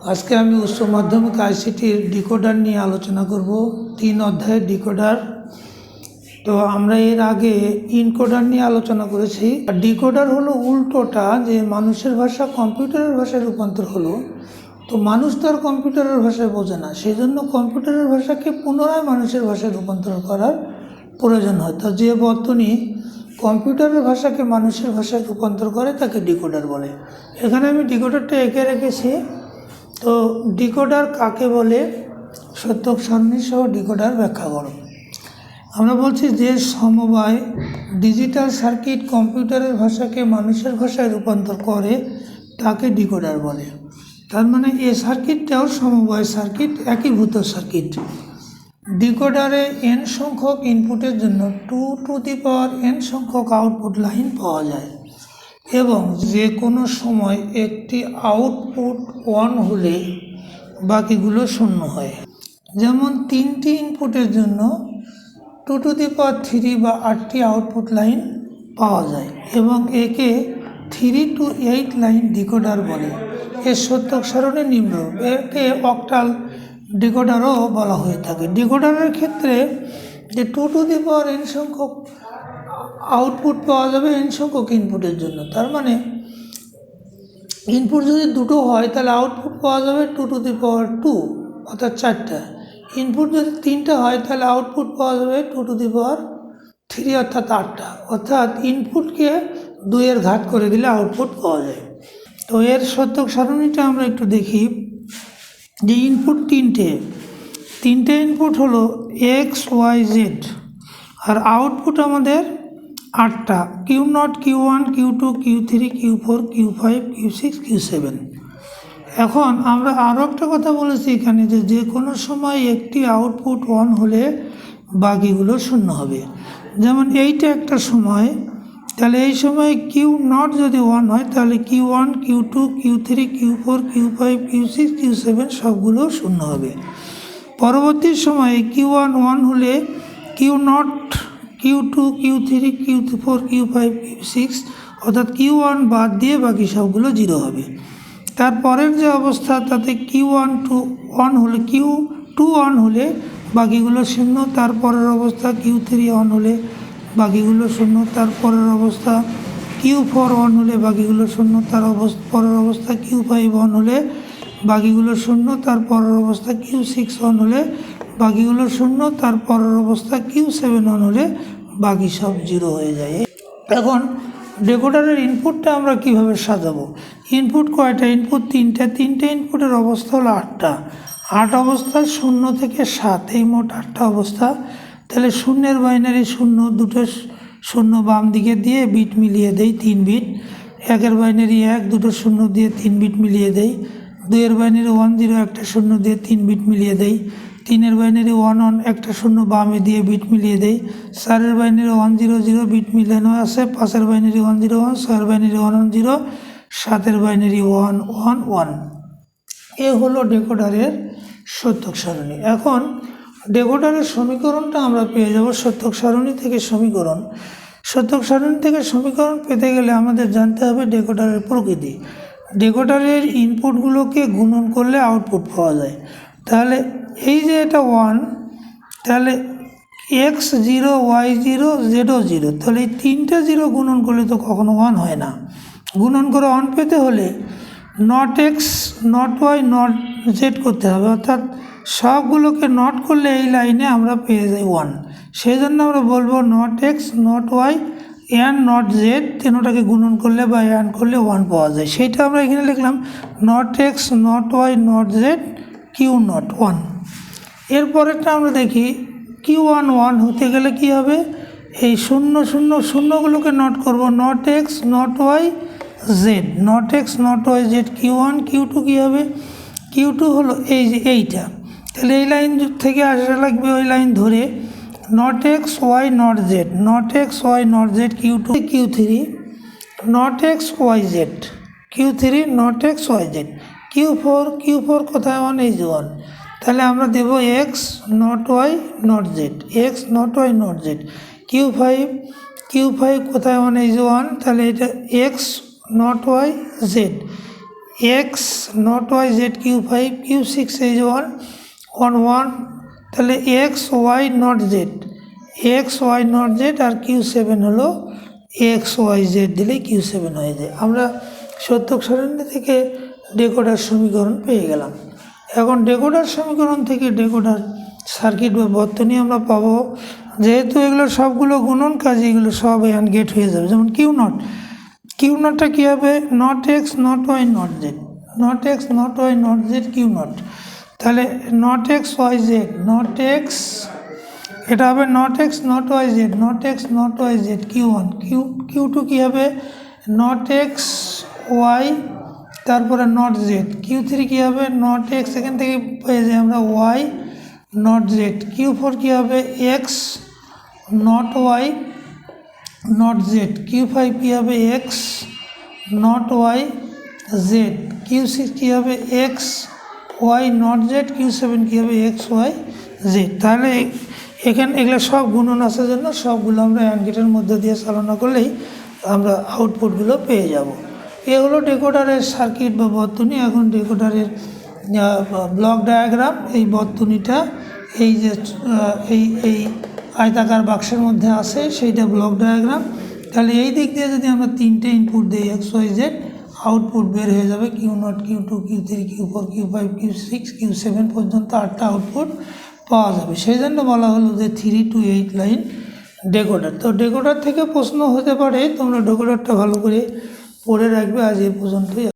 আজকে আমি উচ্চ মাধ্যমিক আইসিটির ডিকোডার নিয়ে আলোচনা করব। 3 অধ্যায়ের ডিকোডার। তো আমরা এর আগে ইনকোডার নিয়ে আলোচনা করেছি। ডিকোডার হলো উল্টোটা, যে মানুষের ভাষা কম্পিউটারের ভাষায় রূপান্তর হলো। তো মানুষ তো আর কম্পিউটারের ভাষায় বোঝে না, সেই জন্য কম্পিউটারের ভাষাকে পুনরায় মানুষের ভাষায় রূপান্তর করার প্রয়োজন হয়। তো যে বর্তনী কম্পিউটারের ভাষাকে মানুষের ভাষায় রূপান্তর করে তাকে ডিকোডার বলে। এখানে আমি ডিকোডারটা এঁকে রেখেছি। তো ডিকোডার কাকে বলে, সত্যক সারণী সহ ডিকোডার ব্যাখ্যা করো। আমরা বলছি যে সমবায় ডিজিটাল সার্কিট কম্পিউটারের ভাষাকে মানুষের ভাষায় রূপান্তর করে তাকে ডিকোডার বলে। তার মানে এই সার্কিটটাও সমবায় সার্কিট, একীভূত সার্কিট। ডিকোডারে n সংখ্যক ইনপুটের জন্য 2n সংখ্যক আউটপুট লাইন পাওয়া যায় এবং যে কোনো সময় একটি আউটপুট 1 হলে বাকিগুলো 0 হয়। যেমন 3টি ইনপুটের জন্য 2 বা 8টি আউটপুট লাইন পাওয়া যায় এবং একে 3 to 8 লাইন ডিকোডার বলে। এর সত্যক সারণী নিম্নরূপ। একে অক্টাল ডিকোডারও বলা হয়ে থাকে। ডিকোডারের ক্ষেত্রে যে 2n সংখ্যক আউটপুট পাওয়া যাবে n সংখ্যক ইনপুটের জন্য। তার মানে ইনপুট যদি দুটো হয় তাহলে আউটপুট পাওয়া যাবে 2 অর্থাৎ 4টা। ইনপুট যদি 3টা হয় তাহলে আউটপুট পাওয়া যাবে 2 অর্থাৎ 8টা। অর্থাৎ ইনপুটকে 2 ঘাত করে দিলে আউটপুট পাওয়া যায়। তো এর সত্যক সারণীটা আমরা একটু দেখি। যে ইনপুট তিনটে ইনপুট হলো XYZ আর আউটপুট আমাদের 8টা, Q0, Q1, Q2, Q3, Q4, Q5, Q6, Q7। এখন আমরা আরও একটা কথা বলেছি এখানে, যে কোনো সময় একটি আউটপুট 1 হলে বাকিগুলো 0 হবে। যেমন এইটা একটা সময়, তাহলে এই সময় Q0 যদি 1 হয় তাহলে Q1, Q2, Q3, Q4, Q5, Q6, Q7 সবগুলো 0 হবে। পরবর্তী সময়ে Q1 1 হলে Q0, Q2, Q3, Q4, Q5, Q6 অর্থাৎ Q1 বাদ দিয়ে বাকি সবগুলো 0 হবে। তারপরের যে অবস্থা তাতে Q1 1 হলে Q2 1 হলে বাকিগুলো 0। তারপরের অবস্থা Q3 1 হলে বাকিগুলো 0। তারপরের অবস্থা Q4 1 হলে বাকিগুলো 0। পরের অবস্থা Q5 1 হলে বাকিগুলো 0। তারপরের অবস্থা Q6 1 হলে বাকিগুলো 0। তারপরের অবস্থা Q7 1 হলে বাকি সব 0 হয়ে যায়। এখন ডিকোডারের ইনপুটটা আমরা কিভাবে সাজাবো। ইনপুট কয়টা? ইনপুট 3টে ইনপুটের অবস্থা হলো 8টা। 8 অবস্থা 0 থেকে 7, এই মোট 8টা অবস্থা। তাহলে শূন্যের বাইনারি 0, দুটো 0 বাম দিকে দিয়ে বিট মিলিয়ে দেই 3 বিট। 1-এর বাইনারি 1, দুটো 0 দিয়ে 3 বিট মিলিয়ে দেই। 2-এর বাইনারি 1 0, একটা 0 দিয়ে 3 বিট মিলিয়ে দেই। 3-এর বাইনারি 1 1, একটা 0 বামে দিয়ে বিট মিলিয়ে দেই। 4-এর বাইনারি 1 0 0, বিট মিলানো আছে। 5-এর বাইনারি 1 0 1, 6-এর বাইনারি 1 1 0, 7-এর বাইনারি 1 1 1। এ হলো ডিকোডারের সত্যক সারণী। এখন ডিকোডারের সমীকরণটা আমরা পেয়ে যাব সত্যক সারণী থেকে সমীকরণ। সত্যক সারণী থেকে সমীকরণ পেতে গেলে আমাদের জানতে হবে ডিকোডারের প্রকৃতি। ডিকোডারের ইনপুটগুলোকে গুণন করলে আউটপুট পাওয়া যায়। তাহলে এই যে এটা 1, তাহলে X0, Y0, Z0, তাহলে এই 3টে 0 গুণন করলে তো কখনো 1 হয় না। গুণন করে 1 পেতে হলে not X, not Y, not Z করতে হবে। অর্থাৎ সবগুলোকে নট করলে এই লাইনে আমরা পেয়ে যাই 1। সেই জন্য আমরা বলবো not X, not Y, and not Z, তিনটাকে গুণন করলে বা অ্যান্ড করলে 1 পাওয়া যায়। সেইটা আমরা এখানে লিখলাম not X, not Y, not Z, Q0 1। এরপরেরটা আমরা দেখি Q1 1 হতে গেলে কি হবে, এই 0 0 0গুলোকে নট করব। Not X, not Y, Z, not X, not Y, Z, Q1 Q2 কী হবে, Q2 হলো এই যে এইটা। তাহলে এই লাইন থেকে আসা লাগবে ওই লাইন ধরে not X, Y, not Z, not X, Y, not Z, Q2 Q3 not X, Y, Z, Q3 not X, Y, Z, Q4 কোথায় 1, এই যে 1। তাহলে আমরা দেব X, not Y, not Z, X, not Y, not Z, Q5 কোথায় 1, এই যে 1। তাহলে এটা X, not Y, Z, X not Y Z Q5 Q6 H1 1 1, তাহলে X Y not Z, X Y not Z, আর Q7 হলো x Y Z দিলেই Q7 হয়ে যায়। আমরা সত্যক সারণী থেকে ডেকোডার সমীকরণ পেয়ে গেলাম। এখন ডেকোডার সমীকরণ থেকে ডেকোডার সার্কিট বা বর্তনী আমরা পাবো, যেহেতু এগুলো সবগুলো গুণন কাজ, এগুলো সব অ্যান্ড গেট হয়ে যাবে। যেমন কিউ নটটা কী হবে, not X not Y not Z, not X not Y not Z Q not, তাহলে not X Y Z, not X, এটা হবে not X not Y Z, not X not Y Z Q1, Q two কী হবে, not X Y, তারপরে not Z, Q3 কী হবে, not x, এখান থেকে পেয়ে যাই আমরা ওয়াই নট জেড, Q4 কী হবে, X not Y not Z, Q5 কী হবে, X not Y Z, Q6 কী হবে, X Y not Z, Q7 কী হবে, এক্স ওয়াই জেড। তাহলে এখানে এগুলো সব গুণন আসার জন্য সবগুলো আমরা অ্যান্ড গেটের মধ্যে দিয়ে চালনা করলেই আমরা আউটপুটগুলো পেয়ে যাব। এ হলো ডেকোডারের সার্কিট বা বর্তনী। এখন ডেকোডারের ব্লক ডায়াগ্রাম, এই বর্তনীটা এই যে এই আয়তাকার বাক্সের মধ্যে আসে সেইটা ব্লক ডায়াগ্রাম। তাহলে এই দিক দিয়ে যদি আমরা তিনটে ইনপুট দিই এক্স ওয়াই জেড, আউটপুট বের হয়ে যাবে Q0 Q2 Q3 Q4 Q5 Q6 Q7 পর্যন্ত 8টা আউটপুট পাওয়া যাবে। সেই জন্য বলা হলো যে 3 to 8 লাইন ডেকোডার। তো ডেকোডার থেকে প্রশ্ন হতে পারে, তোমরা ডেকোডারটা ভালো করে পড়ে রাখবে। আজ এই পর্যন্তই।